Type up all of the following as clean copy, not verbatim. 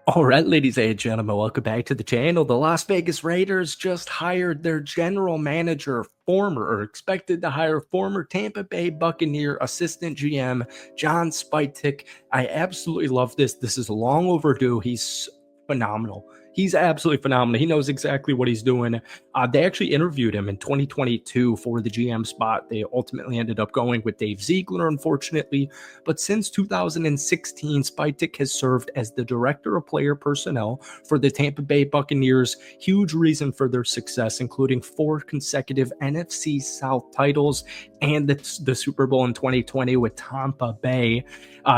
All right, ladies and gentlemen, welcome back to the channel. The Las Vegas Raiders just hired their general manager, expected to hire former Tampa Bay Buccaneer assistant GM, John Spytek. I absolutely love this. This is long overdue. He's phenomenal. He's absolutely phenomenal. He knows exactly what he's doing. They actually interviewed him in 2022 for the GM spot. They ultimately ended up going with Dave Ziegler, unfortunately. But since 2016, Spytek has served as the director of player personnel for the Tampa Bay Buccaneers. Huge reason for their success, including 4 consecutive NFC South titles and the Super Bowl in 2020 with Tampa Bay.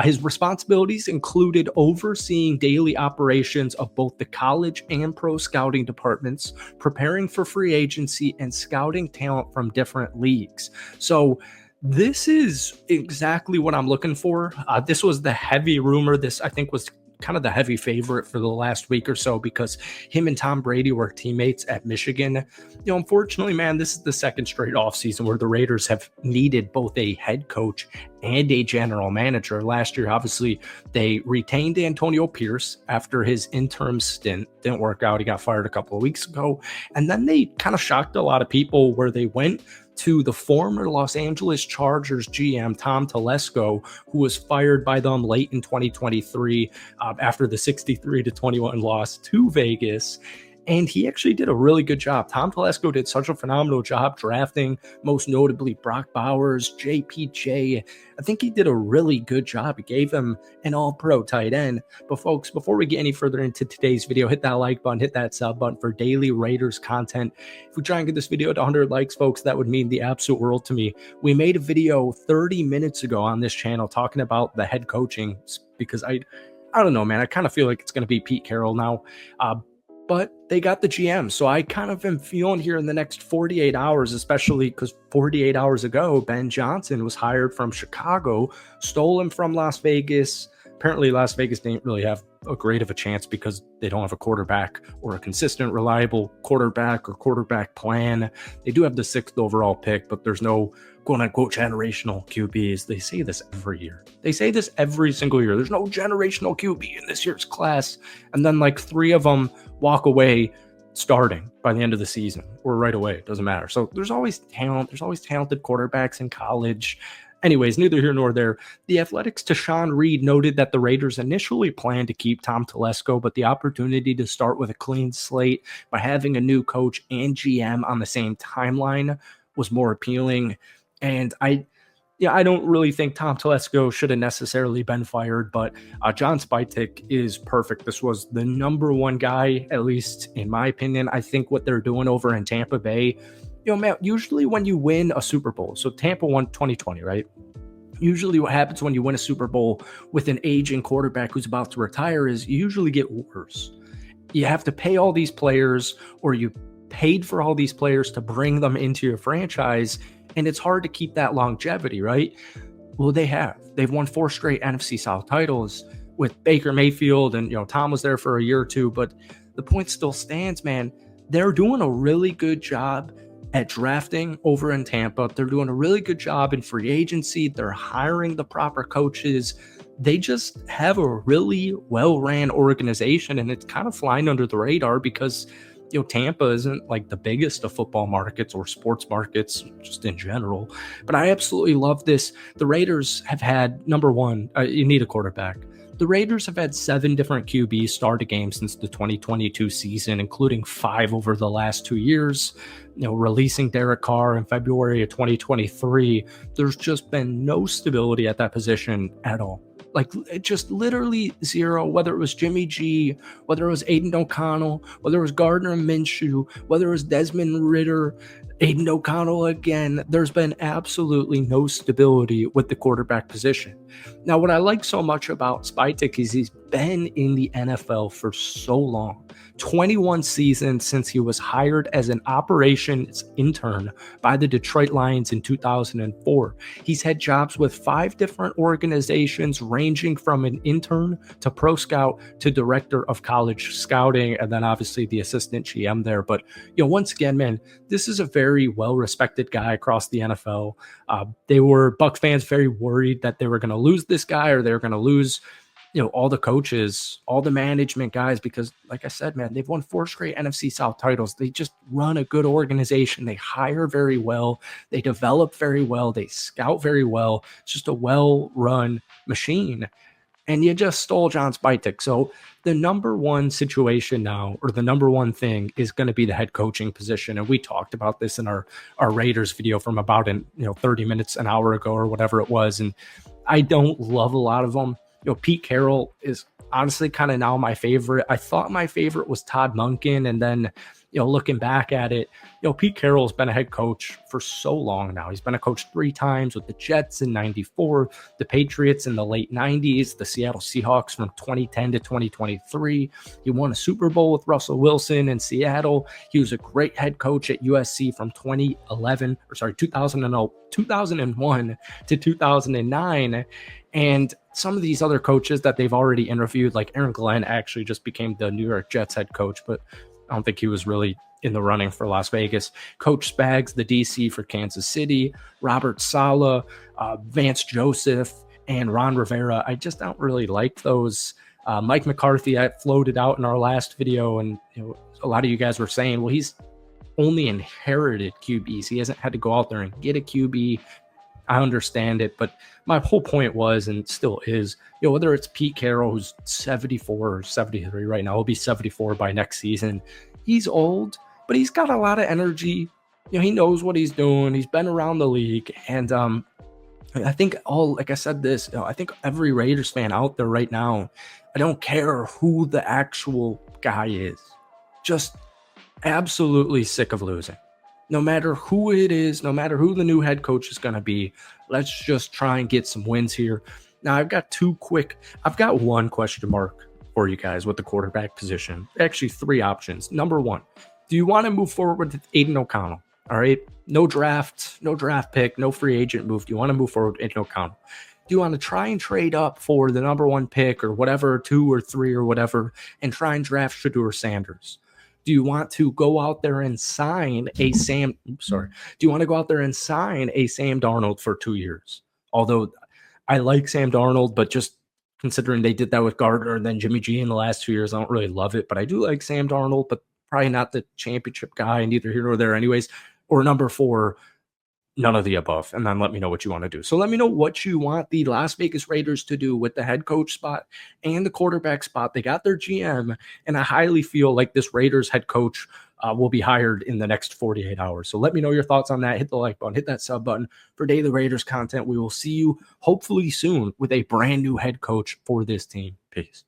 His responsibilities included overseeing daily operations of both the college and pro scouting departments, preparing for free agency, and scouting talent from different leagues. So this is exactly what I'm looking for. This was the heavy rumor. This, I think, was kind of the heavy favorite for the last week or so because him and Tom Brady were teammates at Michigan. Unfortunately, man, this is the second straight offseason where the Raiders have needed both a head coach and a general manager. Last year, obviously, they retained Antonio Pierce after his interim stint. Didn't work out. He got fired a couple of weeks ago. And then they kind of shocked a lot of people where they went to the former Los Angeles Chargers GM, Tom Telesco, who was fired by them late in 2023 after the 63-21 loss to Vegas. And he actually did a really good job. Tom Telesco did such a phenomenal job drafting, most notably Brock Bowers, JPJ. I think he did a really good job. He gave him an all-pro tight end. But folks, before we get any further into today's video, hit that like button, hit that sub button for daily Raiders content. If we try and get this video to 100 likes, folks, that would mean the absolute world to me. We made a video 30 minutes ago on this channel talking about the head coaching because I don't know, man. I kind of feel like it's going to be Pete Carroll now. But they got the GM. So I kind of am feeling here in the next 48 hours, especially because 48 hours ago, Ben Johnson was hired from Chicago, stole him from Las Vegas. Apparently, Las Vegas didn't really have a great of a chance because they don't have a quarterback or a consistent, reliable quarterback or quarterback plan. They do have the 6th overall pick, but there's no quote-unquote generational QBs. They say this every year. They say this every single year. There's no generational QB in this year's class. And then like 3 of them walk away starting by the end of the season or right away. It doesn't matter. So there's always talent. There's always talented quarterbacks in college. Anyways, neither here nor there. The Athletic's Tashawn Reed noted that the Raiders initially planned to keep Tom Telesco, but the opportunity to start with a clean slate by having a new coach and GM on the same timeline was more appealing. And I don't really think Tom Telesco should have necessarily been fired, but John Spytek is perfect. This was the #1 guy, at least in my opinion. I think what they're doing over in Tampa Bay, man, usually when you win a Super Bowl, so Tampa won 2020, right? Usually what happens when you win a Super Bowl with an aging quarterback who's about to retire is you usually get worse. You have to pay all these players, or you paid for all these players to bring them into your franchise, and it's hard to keep that longevity, right? Well, they have. They've won 4 straight NFC South titles with Baker Mayfield, and Tom was there for a year or two, but the point still stands, man. They're doing a really good job at drafting over in Tampa. They're doing a really good job in free agency. They're hiring the proper coaches. They just have a really well-ran organization, and it's kind of flying under the radar because Tampa isn't like the biggest of football markets or sports markets just in general. But I absolutely love this. The Raiders have had, #1, you need a quarterback. The Raiders have had 7 different QBs start a game since the 2022 season, including 5 over the last 2 years. Releasing Derek Carr in February of 2023, there's just been no stability at that position at all. Like, just literally zero, whether it was Jimmy G, whether it was Aiden O'Connell, whether it was Gardner Minshew, whether it was Desmond Ridder, Aiden O'Connell again. There's been absolutely no stability with the quarterback position. Now, what I like so much about Spytek is he's been in the NFL for so long. 21 seasons since he was hired as an operations intern by the Detroit Lions in 2004. He's had jobs with 5 different organizations, ranging from an intern to pro scout to director of college scouting, and then obviously the assistant GM there. But once again, man, this is a very well-respected guy across the NFL. They were Bucs fans very worried that they were going to lose this guy, or they were going to lose all the coaches, all the management guys, because like I said, man, they've won 4 straight NFC South titles. They just run a good organization. They hire very well. They develop very well. They scout very well. It's just a well-run machine. And you just stole John Spytek. So the number one situation now, or the number one thing, is going to be the head coaching position. And we talked about this in our Raiders video from about 30 minutes, an hour ago, or whatever it was. And I don't love a lot of them. Pete Carroll is honestly kind of now my favorite. I thought my favorite was Todd Monken, and then looking back at it, Pete Carroll's been a head coach for so long now. He's been a coach 3 times with the Jets in '94, the Patriots in the late '90s, the Seattle Seahawks from 2010 to 2023. He won a Super Bowl with Russell Wilson in Seattle. He was a great head coach at USC from 2001 to 2009. And some of these other coaches that they've already interviewed, like Aaron Glenn actually just became the New York Jets head coach, but I don't think he was really in the running for Las Vegas. Coach Spags, the DC for Kansas City, Robert Saleh, Vance Joseph, and Ron Rivera. I just don't really like those. Mike McCarthy, I floated out in our last video, and a lot of you guys were saying, well, he's only inherited QBs. He hasn't had to go out there and get a QB. I understand it, but my whole point was, and still is, whether it's Pete Carroll, who's 74 or 73 right now, he'll be 74 by next season. He's old, but he's got a lot of energy. He knows what he's doing. He's been around the league. And I think like I said this, I think every Raiders fan out there right now, I don't care who the actual guy is, just absolutely sick of losing. No matter who it is, no matter who the new head coach is going to be, let's just try and get some wins here. Now, I've got one question mark for you guys with the quarterback position. Actually, 3 options. Number 1, do you want to move forward with Aiden O'Connell? All right. No draft pick, no free agent move. Do you want to move forward with Aiden O'Connell? Do you want to try and trade up for the number 1 pick or whatever, 2 or 3 or whatever, and try and draft Shedeur Sanders? Do you want to go out there and sign a Sam? Do you want to go out there and sign a Sam Darnold for 2 years? Although I like Sam Darnold, but just considering they did that with Gardner and then Jimmy G in the last 2 years, I don't really love it. But I do like Sam Darnold, but probably not the championship guy, neither here nor there anyways. Or number 4, none of the above. And then let me know what you want to do. So let me know what you want the Las Vegas Raiders to do with the head coach spot and the quarterback spot. They got their GM, and I highly feel like this Raiders head coach will be hired in the next 48 hours. So let me know your thoughts on that. Hit the like button, hit that sub button for Daily Raiders content. We will see you hopefully soon with a brand new head coach for this team. Peace.